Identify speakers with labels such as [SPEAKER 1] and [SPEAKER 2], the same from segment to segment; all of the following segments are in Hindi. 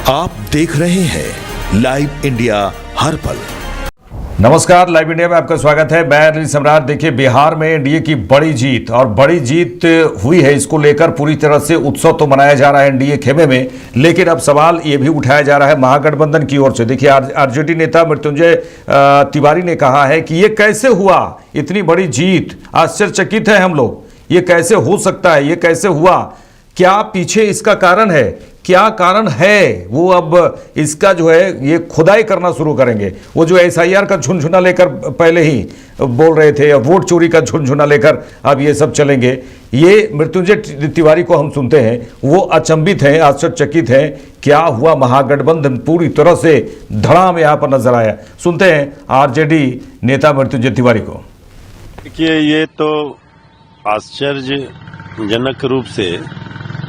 [SPEAKER 1] आप देख रहे हैं लाइव इंडिया हर पल।
[SPEAKER 2] नमस्कार, लाइव इंडिया में आपका स्वागत है। मैं अनिल सम्राट। देखिए, बिहार में एनडीए की बड़ी जीत और बड़ी जीत हुई है। इसको लेकर पूरी तरह से उत्सव तो मनाया जा रहा है एनडीए खेमे में, लेकिन अब सवाल ये भी उठाया जा रहा है महागठबंधन की ओर से। देखिए, आरजेडी नेता मृत्युंजय तिवारी ने कहा है कि ये कैसे हुआ, इतनी बड़ी जीत, आश्चर्यचकित है हम लोग, ये कैसे हो सकता है, ये कैसे हुआ, क्या पीछे इसका कारण है, क्या कारण है, वो अब इसका जो है ये खुदाई करना शुरू करेंगे। वो जो एसआईआर का झुनझुना लेकर पहले ही बोल रहे थे, वोट चोरी का झुनझुना लेकर अब ये सब चलेंगे। ये मृत्युंजय तिवारी को हम सुनते हैं, वो अचंभित हैं, आश्चर्यचकित हैं। क्या हुआ, महागठबंधन पूरी तरह से धड़ाम यहाँ पर नजर आया। सुनते हैं आरजेडी नेता मृत्युंजय तिवारी को।
[SPEAKER 3] देखिए, ये तो आश्चर्यजनक रूप से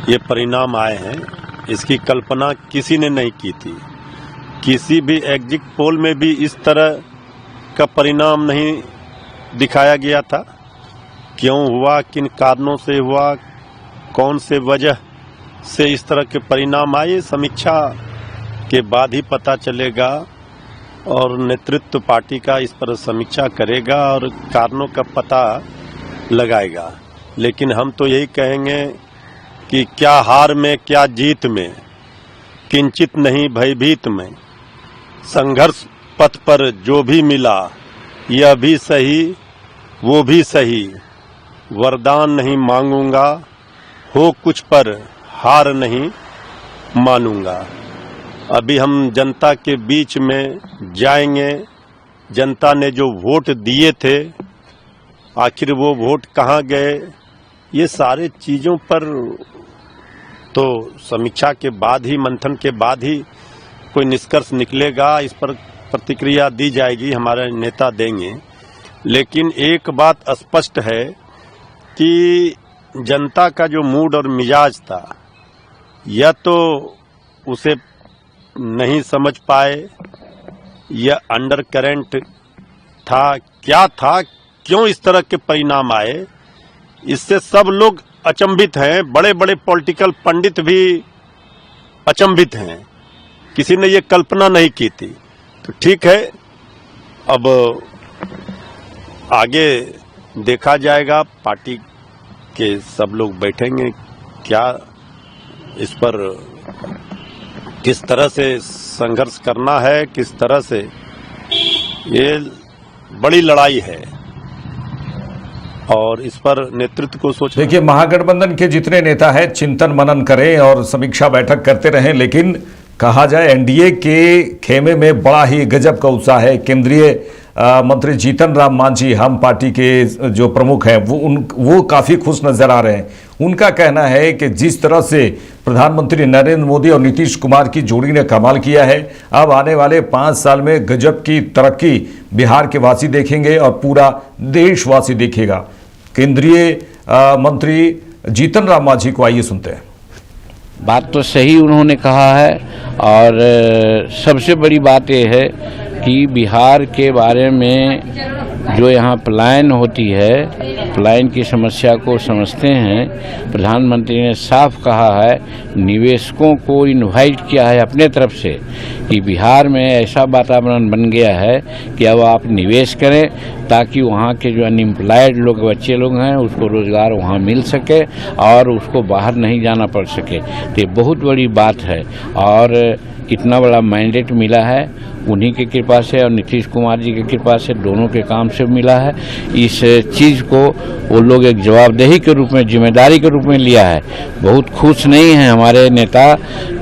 [SPEAKER 3] ये परिणाम आए हैं। इसकी कल्पना किसी ने नहीं की थी। किसी भी एग्जिट पोल में भी इस तरह का परिणाम नहीं दिखाया गया था। क्यों हुआ, किन कारणों से हुआ, कौन से वजह से इस तरह के परिणाम आए, समीक्षा के बाद ही पता चलेगा और नेतृत्व पार्टी का इस पर समीक्षा करेगा और कारणों का पता लगाएगा। लेकिन हम तो यही कहेंगे कि क्या हार में, क्या जीत में, किंचित नहीं भयभीत में, संघर्ष पथ पर जो भी मिला यह भी सही वो भी सही, वरदान नहीं मांगूंगा, हो कुछ पर हार नहीं मानूंगा। अभी हम जनता के बीच में जाएंगे। जनता ने जो वोट दिए थे, आखिर वो वोट कहाँ गए, ये सारे चीजों पर तो समीक्षा के बाद ही, मंथन के बाद ही कोई निष्कर्ष निकलेगा। इस पर प्रतिक्रिया दी जाएगी, हमारे नेता देंगे। लेकिन एक बात स्पष्ट है कि जनता का जो मूड और मिजाज था, यह तो उसे नहीं समझ पाए, यह अंडर करंट था, क्या था, क्यों इस तरह के परिणाम आए, इससे सब लोग अचंभित हैं। बड़े बड़े पॉलिटिकल पंडित भी अचंभित हैं। किसी ने ये कल्पना नहीं की थी। तो ठीक है, अब आगे देखा जाएगा। पार्टी के सब लोग बैठेंगे, क्या इस पर किस तरह से संघर्ष करना है, किस तरह से, ये बड़ी लड़ाई है और इस पर नेतृत्व को सोचना।
[SPEAKER 2] देखिए, महागठबंधन के जितने नेता हैं चिंतन मनन करें और समीक्षा बैठक करते रहें, लेकिन कहा जाए एनडीए के खेमे में बड़ा ही गजब का उत्साह है। केंद्रीय मंत्री जीतन राम मांझी, हम पार्टी के जो प्रमुख हैं, वो काफ़ी खुश नजर आ रहे हैं। उनका कहना है कि जिस तरह से प्रधानमंत्री नरेंद्र मोदी और नीतीश कुमार की जोड़ी ने कमाल किया है, अब आने वाले 5 साल में गजब की तरक्की बिहार के वासी देखेंगे और पूरा देशवासी देखेगा। केंद्रीय मंत्री जीतन राम मांझी को आइए सुनते हैं।
[SPEAKER 4] बात तो सही उन्होंने कहा है और सबसे बड़ी बात यह है कि बिहार के बारे में जो यहाँ पलायन होती है, पलायन की समस्या को समझते हैं। प्रधानमंत्री ने साफ कहा है, निवेशकों को इनवाइट किया है अपने तरफ से कि बिहार में ऐसा वातावरण बन गया है कि अब आप निवेश करें ताकि वहाँ के जो अनएम्प्लॉयड लोग, बच्चे लोग हैं, उसको रोज़गार वहाँ मिल सके और उसको बाहर नहीं जाना पड़ सके। तो ये बहुत बड़ी बात है और इतना बड़ा मैंडेट मिला है उन्हीं की कृपा से और नीतीश कुमार जी की कृपा से, दोनों के काम से मिला है। इस चीज़ को वो लोग एक जवाबदेही के रूप में, जिम्मेदारी के रूप में लिया है। बहुत खुश नहीं हैं हमारे नेता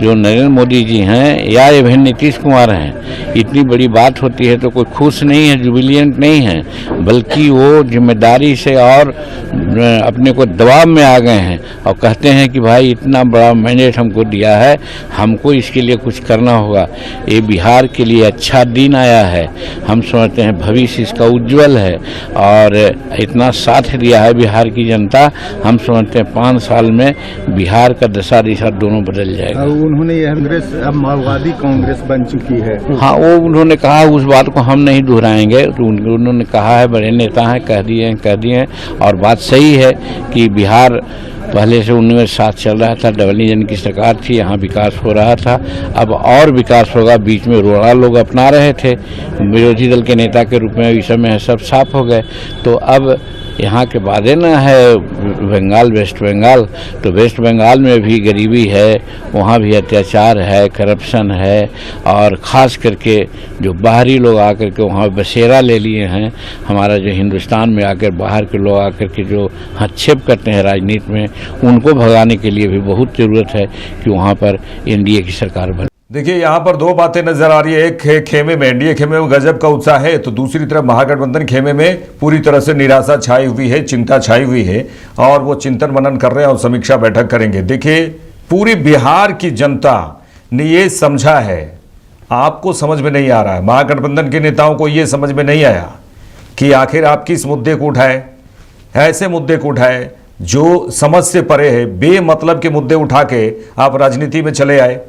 [SPEAKER 4] जो नरेंद्र मोदी जी हैं या इवन नीतीश कुमार हैं। इतनी बड़ी बात होती है तो कोई खुश नहीं है, जुबिलियंट नहीं है, बल्कि वो जिम्मेदारी से और अपने को दबाव में आ गए हैं और कहते हैं कि भाई इतना बड़ा मैंडेट हमको दिया है, हमको इसके लिए कुछ करना होगा। ये बिहार के लिए अच्छा दिन आया है। हम समझते हैं भविष्य इसका उज्जवल है और इतना साथ दिया है बिहार की जनता। हम समझते हैं 5 साल में बिहार का दशा दिशा दोनों बदल जाएगा।
[SPEAKER 5] उन्होंने यह कांग्रेस अब माओवादी कांग्रेस बन चुकी है।
[SPEAKER 4] हाँ, वो उन्होंने कहा, उस बात को हम नहीं दोहराएंगे। तो उन्होंने कहा है, बड़े नेता हैं, कह दिए और बात सही है कि बिहार पहले से उन्हीं में साथ चल रहा था, डबल इंजन की सरकार थी, यहाँ विकास हो रहा था। अब और विकास होगा। बीच में रोड़ा लोग अपना रहे थे विरोधी दल के नेता के रूप में, इस समय सब साफ हो गए। तो अब यहाँ के बाद न है बंगाल, वेस्ट बंगाल, तो वेस्ट बंगाल में भी गरीबी है, वहाँ भी अत्याचार है, करप्शन है, और ख़ास करके जो बाहरी लोग आकर के वहाँ बसेरा ले लिए हैं, हमारा जो हिंदुस्तान में आकर बाहर के लोग आकर के जो हस्तक्षेप करते हैं राजनीति में, उनको भगाने के लिए भी बहुत ज़रूरत है कि वहाँ पर एनडीए की सरकार बने।
[SPEAKER 2] देखिए, यहाँ पर दो बातें नजर आ रही है। एक है खेमे में, एनडीए खेमे में गजब का उत्साह है, तो दूसरी तरफ महागठबंधन खेमे में पूरी तरह से निराशा छाई हुई है, चिंता छाई हुई है, और वो चिंतन मनन कर रहे हैं और समीक्षा बैठक करेंगे। देखिए, पूरी बिहार की जनता ने ये समझा है, आपको समझ में नहीं आ रहा है, महागठबंधन के नेताओं को ये समझ में नहीं आया कि आखिर आप किस मुद्दे को उठाए, ऐसे मुद्दे को उठाए जो समझ से परे है। बेमतलब के मुद्दे उठा के आप राजनीति में चले आए।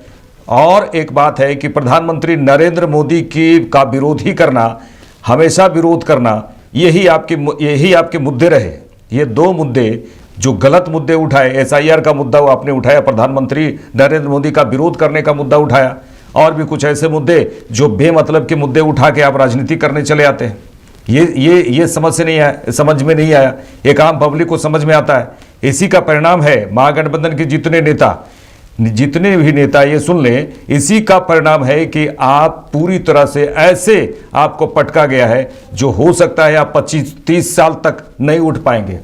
[SPEAKER 2] और एक बात है कि प्रधानमंत्री नरेंद्र मोदी का विरोध ही करना, हमेशा विरोध करना, यही आपके मुद्दे रहे। ये दो मुद्दे जो गलत मुद्दे उठाए, एसआईआर का मुद्दा आपने उठाया, प्रधानमंत्री नरेंद्र मोदी का विरोध करने का मुद्दा उठाया, और भी कुछ ऐसे मुद्दे जो बेमतलब के मुद्दे उठा के आप राजनीति करने चले आते हैं। ये समझ में नहीं आया। एक आम पब्लिक को समझ में आता है। इसी का परिणाम है महागठबंधन के जितने भी नेता ये सुन लें, इसी का परिणाम है कि आप पूरी तरह से ऐसे आपको पटका गया है जो हो सकता है आप 25-30 साल तक नहीं उठ पाएंगे।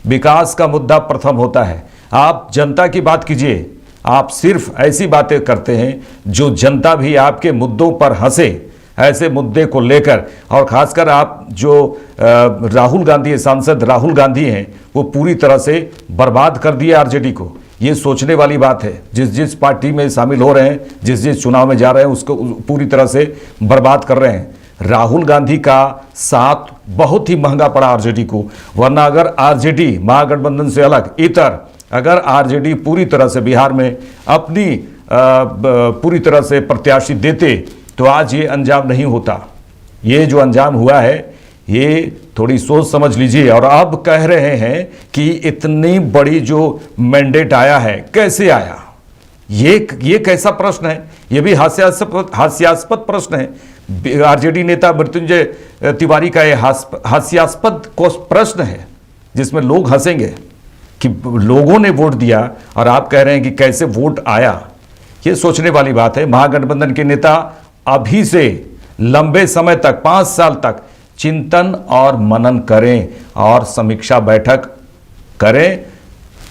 [SPEAKER 2] विकास का मुद्दा प्रथम होता है। आप जनता की बात कीजिए, आप सिर्फ ऐसी बातें करते हैं जो जनता भी आपके मुद्दों पर हंसे, ऐसे मुद्दे को लेकर। और खासकर आप जो राहुल गांधी, सांसद राहुल गांधी हैं, वो पूरी तरह से बर्बाद कर दिए आरजेडी को। ये सोचने वाली बात है। जिस पार्टी में शामिल हो रहे हैं, जिस चुनाव में जा रहे हैं, उसको पूरी तरह से बर्बाद कर रहे हैं। राहुल गांधी का साथ बहुत ही महंगा पड़ा आरजेडी को। वरना अगर आरजेडी महागठबंधन से अलग अगर आरजेडी पूरी तरह से बिहार में अपनी पूरी तरह से प्रत्याशी देते, तो आज ये अंजाम नहीं होता। ये जो अंजाम हुआ है, ये थोड़ी सोच समझ लीजिए। और अब कह रहे हैं कि इतनी बड़ी जो मैंडेट आया है, कैसे आया? ये कैसा प्रश्न है? ये भी हास्यास्पद प्रश्न है। आरजेडी नेता मृत्युंजय तिवारी का ये हास्यास्पद प्रश्न है, जिसमें लोग हंसेंगे कि लोगों ने वोट दिया और आप कह रहे हैं कि कैसे वोट आया। ये सोचने वाली बात है। महागठबंधन के नेता अभी से लंबे समय तक, 5 साल तक चिंतन और मनन करें और समीक्षा बैठक करें,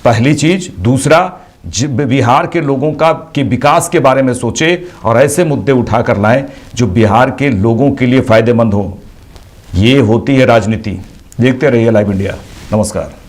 [SPEAKER 2] पहली चीज। दूसरा, बिहार के लोगों के विकास के बारे में सोचें और ऐसे मुद्दे उठाकर लाएं जो बिहार के लोगों के लिए फायदेमंद हो। ये होती है राजनीति। देखते रहिए लाइव इंडिया। नमस्कार।